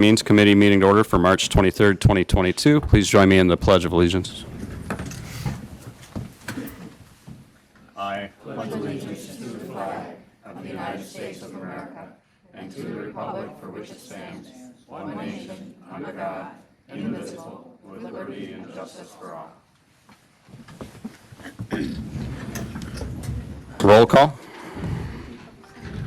Means Committee meeting to order for March 23rd, 2022. Please join me in the Pledge of Allegiance. I pledge allegiance to the flag of the United States of America and to the republic for which it stands, one nation, under God, indivisible, with liberty and justice for all. Roll call.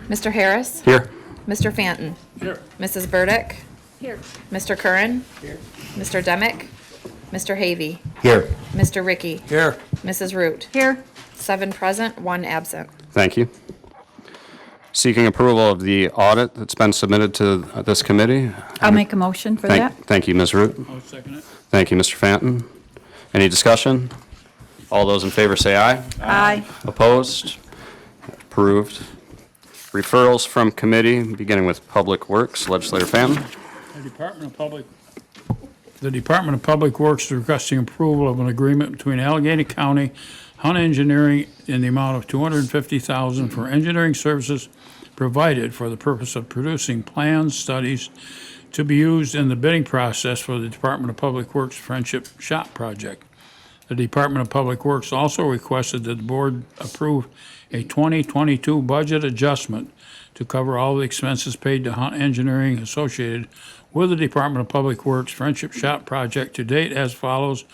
Mr. Harris? Here. Mr. Fanton? Here. Mrs. Burdick? Here. Mr. Curran? Here. Mr. Demick? Mr. Havey? Here. Mr. Ricky? Here. Mrs. Root? Here. 7 present, 1 absent. Thank you. Seeking approval of the audit that's been submitted to this committee. I'll make a motion for that. Thank you, Ms. Root. I'll second it. Thank you, Mr. Fanton. Any discussion? All those in favor say aye. Aye. Opposed? Approved. Referrals from committee, beginning with Public Works. Legislator Fanton. The Department of Public Works is requesting approval of an agreement between Allegheny County Hunt Engineering in the amount of $250,000 for engineering services provided for the purpose of producing plans, studies to be used in the bidding process for the Department of Public Works Friendship Shop project. The Department of Public Works also requested that the board approve a 2022 budget adjustment to cover all the expenses paid to Hunt Engineering associated with the Department of Public Works Friendship Shop project to date as follows: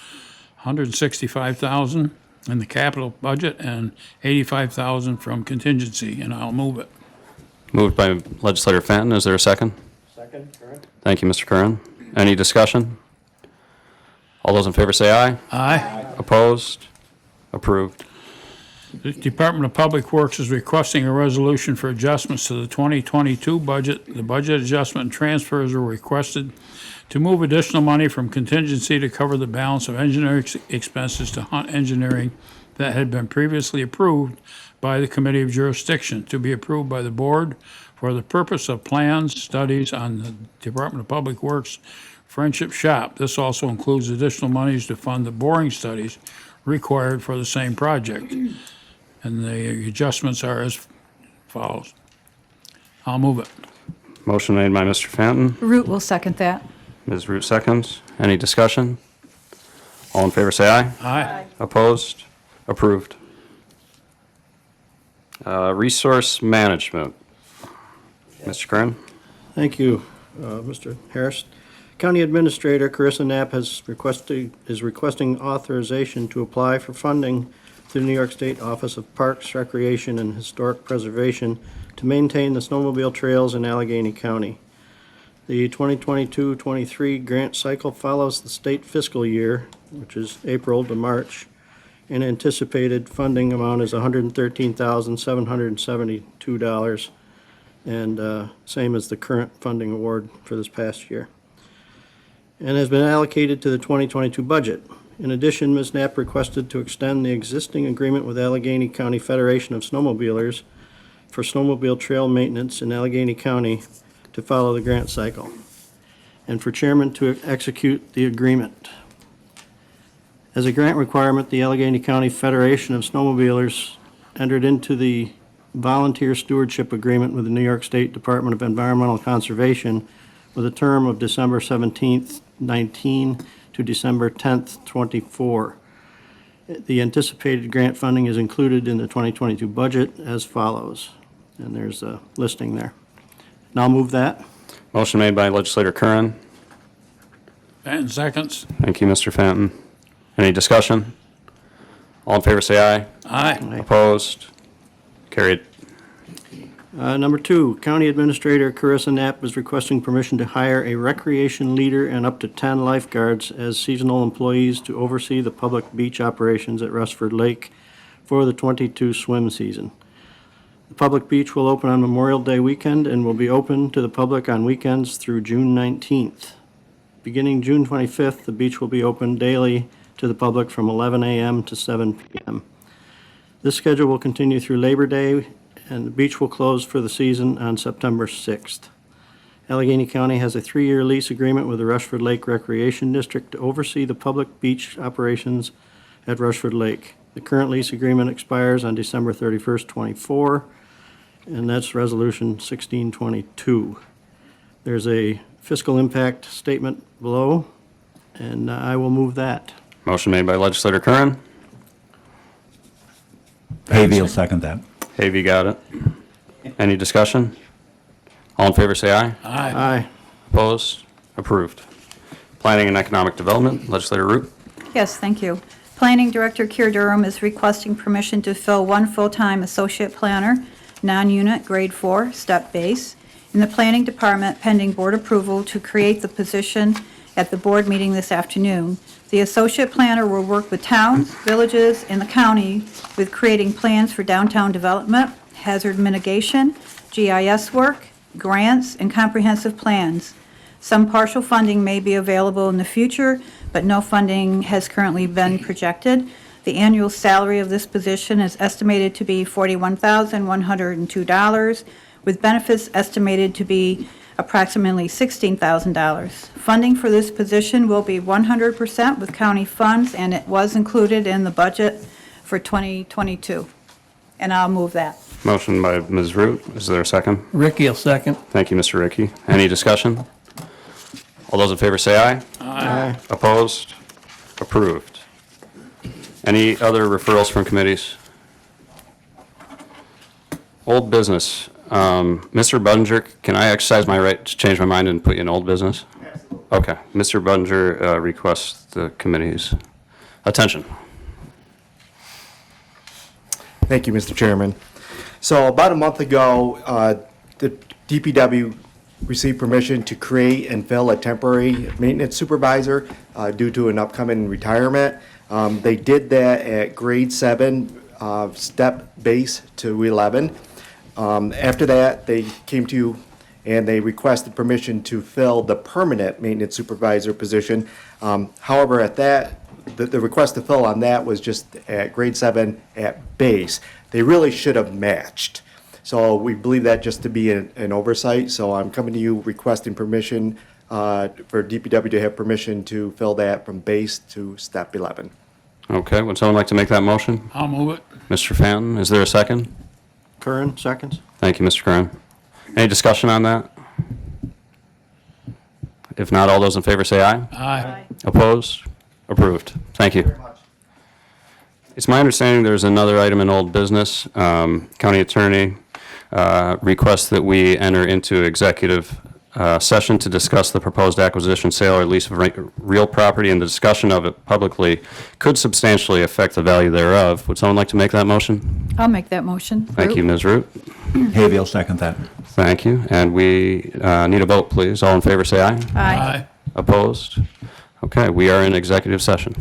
$165,000 in the capital budget and $85,000 from contingency, and I'll move it. Moved by Legislator Fanton. Is there a second? Second, Curran. Thank you, Mr. Curran. Any discussion? All those in favor say aye. Aye. Opposed? Approved. The Department of Public Works is requesting a resolution for adjustments to the 2022 budget. The budget adjustment and transfers are requested to move additional money from contingency to cover the balance of engineering expenses to Hunt Engineering that had been previously approved by the Committee of Jurisdiction to be approved by the board for the purpose of plans, studies on the Department of Public Works Friendship Shop. This also includes additional monies to fund the boring studies required for the same project. And the adjustments are as follows. I'll move it. Motion made by Mr. Fanton. Root will second that. Ms. Root seconds. Any discussion? All in favor say aye. Aye. Opposed? Approved. Resource management. Mr. Curran. Thank you, Mr. Harris. County Administrator Carissa Knapp is requesting authorization to apply for funding through the New York State Office of Parks, Recreation, and Historic Preservation to maintain the snowmobile trails in Allegheny County. The 2022-23 grant cycle follows the state fiscal year, which is April to March, and anticipated funding amount is $113,772, and same as the current funding award for this past year, and has been allocated to the 2022 budget. In addition, Ms. Knapp requested to extend the existing agreement with Allegheny County Federation of Snowmobilers for snowmobile trail maintenance in Allegheny County to follow the grant cycle, and for chairman to execute the agreement. As a grant requirement, the Allegheny County Federation of Snowmobilers entered into the volunteer stewardship agreement with the New York State Department of Environmental Conservation with a term of December 17th, 19 to December 10th, 24. The anticipated grant funding is included in the 2022 budget as follows, and there's a listing there. And I'll move that. Motion made by Legislator Curran. Fanton seconds. Thank you, Mr. Fanton. Any discussion? All in favor say aye. Aye. Opposed? Carried. Number 2, County Administrator Carissa Knapp is requesting permission to hire a recreation leader and up to 10 lifeguards as seasonal employees to oversee the public beach operations at Rushford Lake for the 22 swim season. The public beach will open on Memorial Day weekend and will be open to the public on weekends through June 19th. Beginning June 25th, the beach will be open daily to the public from 11 a.m. to 7 p.m. This schedule will continue through Labor Day, and the beach will close for the season on September 6th. Allegheny County has a 3-year lease agreement with the Rushford Lake Recreation District to oversee the public beach operations at Rushford Lake. The current lease agreement expires on December 31st, 24, and that's Resolution 1622. There's a fiscal impact statement below, and I will move that. Motion made by legislator Curran. Havy will second that. Havy got it. Any discussion? All in favor, say aye. Aye. Opposed? Approved. Planning and Economic Development, legislator Root. Yes, thank you. Planning Director Keir Durham is requesting permission to fill one full-time associate planner, non-unit, grade 4, step base, in the Planning Department pending board approval to create the position at the board meeting this afternoon. The associate planner will work with towns, villages, and the county with creating plans for downtown development, hazard mitigation, GIS work, grants, and comprehensive plans. Some partial funding may be available in the future, but no funding has currently been projected. The annual salary of this position is estimated to be $41,102, with benefits estimated to be approximately $16,000. Funding for this position will be 100% with county funds, and it was included in the budget for 2022. And I'll move that. Motion by Ms. Root. Is there a second? Ricky will second. Thank you, Mr. Ricky. Any discussion? All those in favor say aye. Aye. Opposed? Approved. Any other referrals from committees? Old business. Mr. Budinger, can I exercise my right to change my mind and put you in old business? Absolutely. Okay. Mr. Budinger requests the committee's attention. Thank you, Mr. Chairman. So about a month ago, the DPW received permission to create and fill a temporary maintenance supervisor due to an upcoming retirement. They did that at grade 7, step base to 11. After that, they came to you and they requested permission to fill the permanent maintenance supervisor position. However, at that, the request to fill on that was just at grade 7 at base. They really should have matched. So we believe that just to be an oversight. So I'm coming to you requesting permission for DPW to have permission to fill that from base to step 11. Okay. Would someone like to make that motion? I'll move it. Mr. Fenton, is there a second? Curran, seconds. Thank you, Mr. Curran. Any discussion on that? If not, all those in favor say aye. Aye. Opposed? Approved. Thank you. It's my understanding there's another item in old business. County Attorney requests that we enter into executive session to discuss the proposed acquisition, sale, or lease of real property, and the discussion of it publicly could substantially affect the value thereof. Would someone like to make that motion? I'll make that motion. Thank you, Ms. Root. Havy will second that. Thank you. And we need a vote, please. All in favor, say aye. Aye. Opposed? Okay, we are in executive session.